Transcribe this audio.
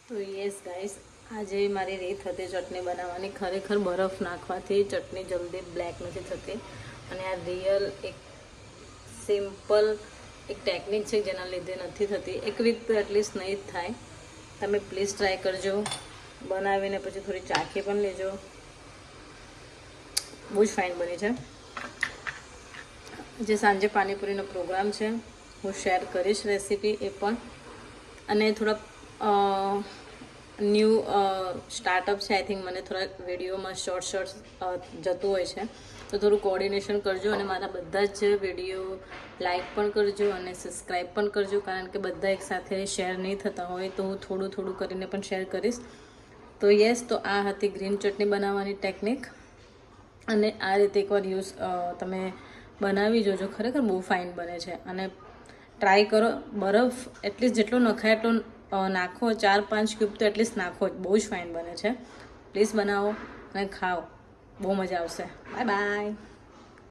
તો yes guys, આજે મારી રીત હતી ચટણી બનાવવાની. ખરેખર બરફ નાખવાથી ચટણી જલ્દી બ્લેક નથી થતી અને આ રિયલ એક સિમ્પલ એક ટેકનિક છે જેના લીધે નથી થતી. એક વીક તો એટલીસ્ટ નહીં જ થાય. તમે પ્લીઝ ટ્રાય કરજો, બનાવીને પછી થોડી ચાખી પણ લેજો. બહુ જ ફાઇન બની છે. જે સાંજે પાણીપુરીનો પ્રોગ્રામ છે, હું શેર કરીશ રેસીપી એ પણ. અને થોડા ન્યૂ સ્ટાર્ટઅપ છે. આઈ થિંક મને થોડાક વિડીયોમાં શોર્ટ્સ જતું હોય છે, તો થોડું કોઓર્ડિનેશન કરજો અને મારા બધા જ વિડીયો લાઈક પણ કરજો અને સબસ્ક્રાઈબ પણ કરજો, કારણ કે બધા એકસાથે શેર નહીં થતા હોય તો હું થોડું થોડું કરીને પણ શેર કરીશ. તો યસ, તો આ હતી ગ્રીન ચટણી બનાવવાની ટેકનિક. અને આ રીતે એકવાર તમે બનાવી જોજો, ખરેખર બહુ ફાઇન બને છે. અને ટ્રાય કરો. બરફ એટલીસ્ટ જેટલો નખાય એટલો નાખો, 4-5 ક્યુબ તો એટલીસ્ટ નાખો જ. બહુ જ ફાઇન બને છે. પ્લીઝ બનાવો અને ખાઓ, બહુ મજા આવશે. Bye bye.